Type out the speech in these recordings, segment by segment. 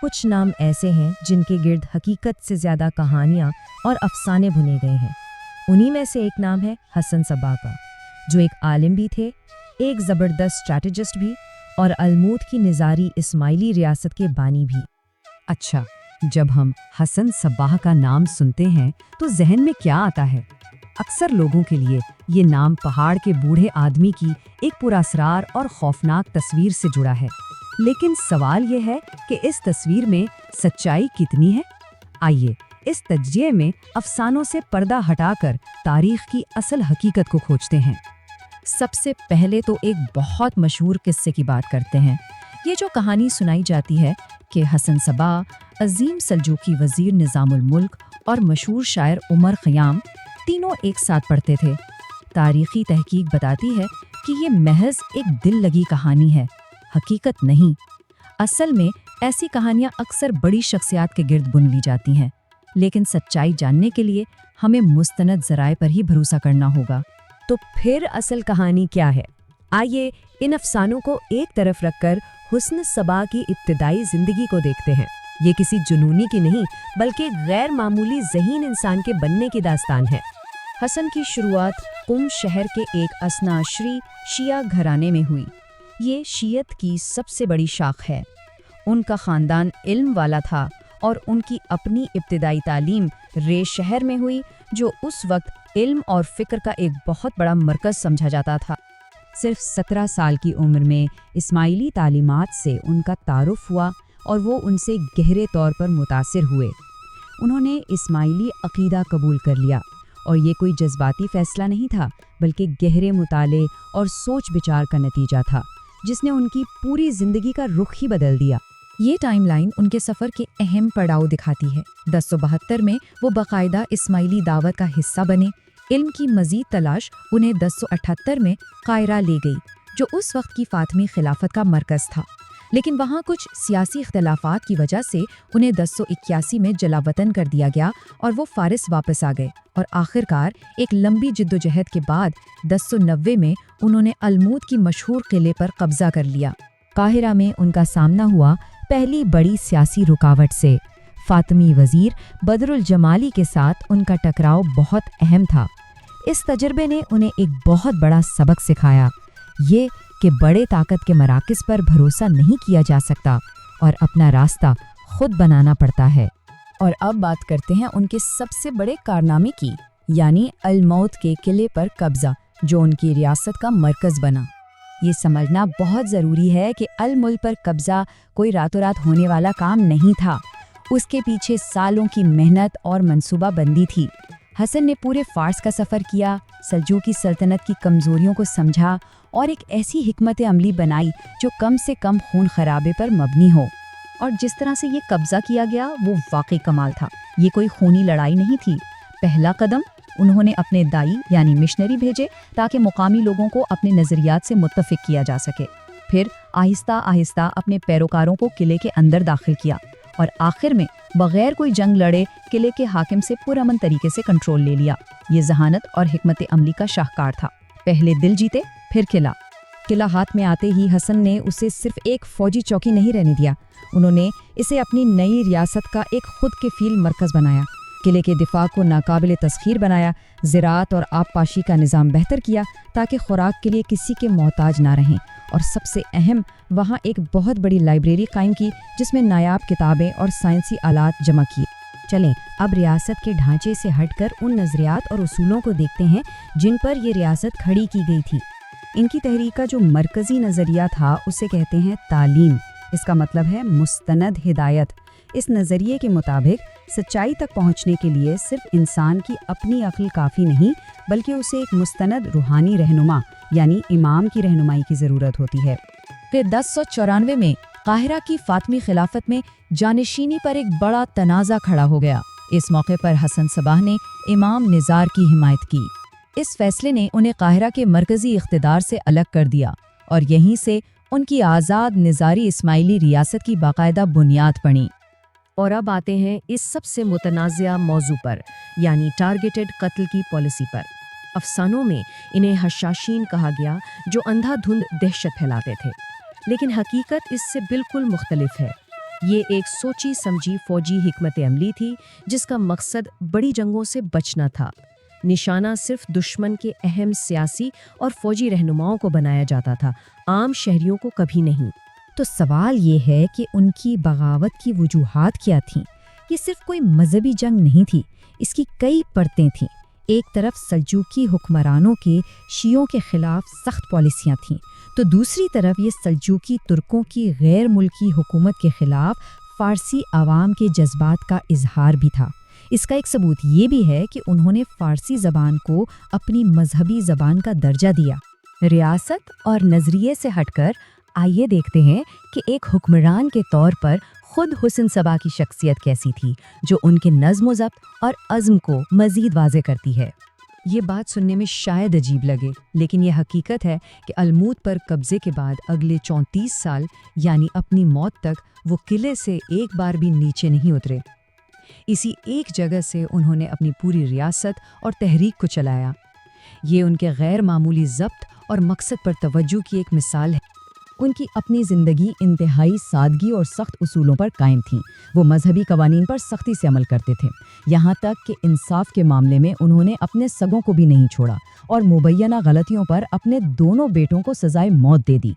کچھ نام ایسے ہیں جن کے گرد حقیقت سے زیادہ کہانیاں اور افسانے بنے گئے ہیں۔ انہی میں سے ایک نام ہے حسن صباح کا، جو ایک عالم بھی تھے، ایک زبردست اسٹریٹجسٹ بھی، اور الموت کی نظاری اسماعیلی ریاست کے بانی بھی۔ اچھا، جب ہم حسن صباح کا نام سنتے ہیں تو ذہن میں کیا آتا ہے؟ اکثر لوگوں کے لیے یہ نام پہاڑ کے بوڑھے آدمی کی ایک پراسرار اور خوفناک تصویر سے جڑا ہے، لیکن سوال یہ ہے کہ اس تصویر میں سچائی کتنی ہے؟ آئیے اس تجزیے میں افسانوں سے پردہ ہٹا کر تاریخ کی اصل حقیقت کو کھوجتے ہیں۔ سب سے پہلے تو ایک بہت مشہور قصے کی بات کرتے ہیں۔ یہ جو کہانی سنائی جاتی ہے کہ حسن صباح، عظیم سلجوقی وزیر نظام الملک اور مشہور شاعر عمر خیام تینوں ایک ساتھ پڑھتے تھے۔ تاریخی تحقیق بتاتی ہے کہ یہ محض ایک دل لگی کہانی ہے، حقیقت نہیں۔ اصل میں ایسی کہانیاں اکثر بڑی شخصیات کے گرد بن لی جاتی ہیں، لیکن سچائی جاننے کے لیے ہمیں مستند ذرائع پر ہی بھروسہ کرنا ہوگا۔ تو پھر اصل کہانی کیا ہے؟ آئیے ان افسانوں کو ایک طرف رکھ کر حسن صباح کی ابتدائی زندگی کو دیکھتے ہیں۔ یہ کسی جنونی کی نہیں بلکہ غیر معمولی ذہین انسان کے بننے کی داستان ہے۔ حسن کی شروعات قم شہر کے ایک اثناعشری شیعہ گھرانے میں ہوئی۔ یہ شیعت کی سب سے بڑی شاخ ہے۔ ان کا خاندان علم والا تھا اور ان کی اپنی ابتدائی تعلیم رے شہر میں ہوئی، جو اس وقت علم اور فکر کا ایک بہت بڑا مرکز سمجھا جاتا تھا۔ صرف 17 سال کی عمر میں اسماعیلی تعلیمات سے ان کا تعارف ہوا اور وہ ان سے گہرے طور پر متاثر ہوئے۔ انہوں نے اسماعیلی عقیدہ قبول کر لیا، اور یہ کوئی جذباتی فیصلہ نہیں تھا بلکہ گہرے مطالعے اور سوچ بچار کا نتیجہ تھا، جس نے ان کی پوری زندگی کا رخ ہی بدل دیا۔ یہ ٹائم لائن ان کے سفر کے اہم پڑاؤ دکھاتی ہے۔ 1072 میں وہ باقاعدہ اسماعیلی دعوت کا حصہ بنے۔ علم کی مزید تلاش انہیں 1078 میں قاہرہ لے گئی، جو اس وقت کی فاطمی خلافت کا مرکز تھا، لیکن وہاں کچھ سیاسی اختلافات کی وجہ سے انہیں 1081 میں جلا وطن کر دیا گیا اور وہ فارس واپس آ گئے، اور آخرکار ایک لمبی جدوجہد کے بعد 1090 میں انہوں نے الموت کی مشہور قلعے پر قبضہ کر لیا۔ قاہرہ میں ان کا سامنا ہوا پہلی بڑی سیاسی رکاوٹ سے۔ فاطمی وزیر بدر الجمالی کے ساتھ ان کا ٹکراؤ بہت اہم تھا۔ اس تجربے نے انہیں ایک بہت بڑا سبق سکھایا، یہ کہ بڑے طاقت کے مراکز پر بھروسہ نہیں کیا جا سکتا اور اپنا راستہ خود بنانا پڑتا ہے۔ اور اب بات کرتے ہیں ان کے سب سے بڑے کارنامے کی، یعنی الموت کے قلعے پر قبضہ، جو ان کی ریاست کا مرکز بنا۔ یہ سمجھنا بہت ضروری ہے کہ الملک پر قبضہ کوئی راتوں رات ہونے والا کام نہیں تھا۔ اس کے پیچھے سالوں کی محنت اور منصوبہ بندی تھی۔ حسن نے پورے فارس کا سفر کیا، سلجوقی سلطنت کی کمزوریوں کو سمجھا اور ایک ایسی حکمت عملی بنائی جو کم سے کم خون خرابے پر مبنی ہو۔ اور جس طرح سے یہ قبضہ کیا گیا وہ واقعی کمال تھا۔ یہ کوئی خونی لڑائی نہیں تھی۔ پہلا قدم انہوں نے اپنے دائی یعنی مشنری بھیجے تاکہ مقامی لوگوں کو اپنے نظریات سے متفق کیا جا سکے۔ پھر آہستہ آہستہ اپنے پیروکاروں کو قلعے کے اندر داخل کیا، اور آخر میں بغیر کوئی جنگ لڑے قلعے کے حاکم سے پرامن طریقے سے کنٹرول لے لیا۔ یہ ذہانت اور حکمت عملی کا شاہکار تھا۔ پہلے دل جیتے پھر قلعہ ہاتھ میں آتے ہی حسن نے اسے صرف ایک فوجی چوکی نہیں رہنے دیا، انہوں نے اسے اپنی نئی ریاست کا ایک خود کفیل مرکز بنایا۔ قلعے کے دفاع کو ناقابل تسخیر بنایا، زراعت اور آب پاشی کا نظام بہتر کیا تاکہ خوراک کے لیے کسی کے محتاج نہ رہیں، اور سب سے اہم وہاں ایک بہت بڑی لائبریری قائم کی جس میں نایاب کتابیں اور سائنسی آلات جمع کیے۔ چلیں اب ریاست کے ڈھانچے سے ہٹ کر ان نظریات اور اصولوں کو دیکھتے ہیں جن پر یہ ریاست کھڑی کی گئی تھی۔ ان کی تحریک کا جو مرکزی نظریہ تھا اسے کہتے ہیں تعلیم۔ اس کا مطلب ہے مستند ہدایت۔ اس نظریے کے مطابق سچائی تک پہنچنے کے لیے صرف انسان کی اپنی عقل کافی نہیں بلکہ اسے ایک مستند روحانی رہنما یعنی امام کی رہنمائی کی ضرورت ہوتی ہے۔ پھر 1094 میں قاہرہ کی فاطمی خلافت میں جانشینی پر ایک بڑا تنازع کھڑا ہو گیا۔ اس موقع پر حسن صباح نے امام نزار کی حمایت کی۔ اس فیصلے نے انہیں قاہرہ کے مرکزی اقتدار سے الگ کر دیا، اور یہیں سے ان کی آزاد نظاری اسماعیلی ریاست کی باقاعدہ بنیاد پڑی۔ اور اب آتے ہیں اس سب سے متنازع موضوع پر، یعنی ٹارگیٹڈ قتل کی پالیسی پر۔ افسانوں میں انہیں حشاشین کہا گیا جو اندھا دھند دہشت پھیلاتے تھے، لیکن حقیقت اس سے بالکل مختلف ہے۔ یہ ایک سوچی سمجھی فوجی حکمت عملی تھی جس کا مقصد بڑی جنگوں سے بچنا تھا۔ نشانہ صرف دشمن کے اہم سیاسی اور فوجی رہنماؤں کو بنایا جاتا تھا، عام شہریوں کو کبھی نہیں۔ تو سوال یہ ہے کہ ان کی بغاوت کی وجوہات کیا تھیں؟ یہ صرف کوئی مذہبی جنگ نہیں تھی، اس کی کئی پرتیں تھیں۔ ایک طرف سلجوقی حکمرانوں کے شیعوں کے خلاف سخت پالیسیاں تھیں، تو دوسری طرف یہ سلجوقی ترکوں کی غیر ملکی حکومت کے خلاف فارسی عوام کے جذبات کا اظہار بھی تھا۔ اس کا ایک ثبوت یہ بھی ہے کہ انہوں نے فارسی زبان کو اپنی مذہبی زبان کا درجہ دیا۔ ریاست اور نظریے سے ہٹ کر آئیے دیکھتے ہیں کہ ایک حکمران کے طور پر خود حسن صبا کی شخصیت کیسی تھی، جو ان کے نظم و ضبط اور عزم کو مزید واضح کرتی ہے۔ یہ بات سننے میں شاید عجیب لگے، لیکن یہ حقیقت ہے کہ الموت پر قبضے کے بعد اگلے 34 سال یعنی اپنی موت تک وہ قلعے سے ایک بار بھی نیچے نہیں اترے۔ اسی ایک جگہ سے انہوں نے اپنی پوری ریاست اور تحریک کو چلایا۔ یہ ان کے غیر معمولی ضبط اور مقصد پر توجہ کی ایک مثال ہے۔ ان کی اپنی زندگی انتہائی سادگی اور سخت اصولوں پر قائم تھیں۔ وہ مذہبی قوانین پر سختی سے عمل کرتے تھے، یہاں تک کہ انصاف کے معاملے میں انہوں نے اپنے سگوں کو بھی نہیں چھوڑا اور مبینہ غلطیوں پر اپنے دونوں بیٹوں کو سزائے موت دے دی۔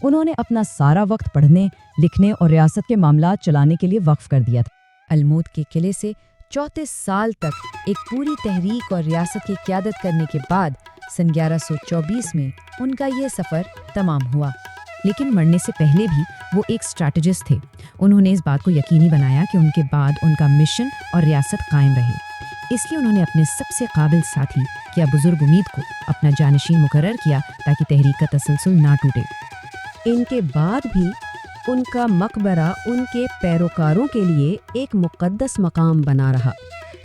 انہوں نے اپنا سارا وقت پڑھنے، لکھنے اور ریاست کے معاملات چلانے کے لیے وقف کر دیا تھا۔ الموت کے قلعے سے 34 سال تک ایک پوری تحریک اور ریاست کی قیادت کرنے کے بعد سن 1124 میں ان کا یہ سفر تمام ہوا۔ لیکن مرنے سے پہلے بھی وہ ایک اسٹریٹجسٹ تھے۔ انہوں نے اس بات کو یقینی بنایا کہ ان کے بعد ان کا مشن اور ریاست قائم رہے۔ اس لیے انہوں نے اپنے سب سے قابل ساتھی کیا بزرگ امید کو اپنا جانشین مقرر کیا تاکہ تحریک کا تسلسل نہ ٹوٹے۔ ان کے بعد بھی ان کا مقبرہ ان کے پیروکاروں کے لیے ایک مقدس مقام بنا رہا،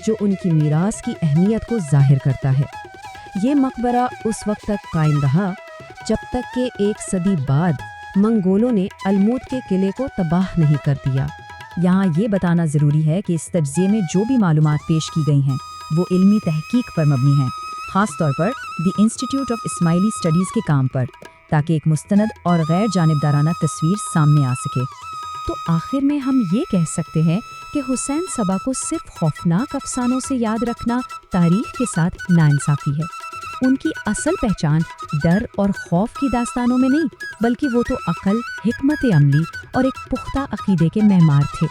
جو ان کی میراث کی اہمیت کو ظاہر کرتا ہے۔ یہ مقبرہ اس وقت تک قائم رہا جب تک کہ ایک صدی بعد منگولوں نے الموت کے قلعے کو تباہ نہیں کر دیا۔ یہاں یہ بتانا ضروری ہے کہ اس تجزیے میں جو بھی معلومات پیش کی گئی ہیں وہ علمی تحقیق پر مبنی ہیں، خاص طور پر دی انسٹیٹیوٹ آف اسماعیلی اسٹڈیز کے کام پر، تاکہ ایک مستند اور غیر جانبدارانہ تصویر سامنے آ سکے۔ تو آخر میں ہم یہ کہہ سکتے ہیں کہ حسین صبا کو صرف خوفناک افسانوں سے یاد رکھنا تاریخ کے ساتھ ناانصافی ہے۔ ان کی اصل پہچان ڈر اور خوف کی داستانوں میں نہیں، بلکہ وہ تو عقل، حکمت عملی اور ایک پختہ عقیدے کے معمار تھے۔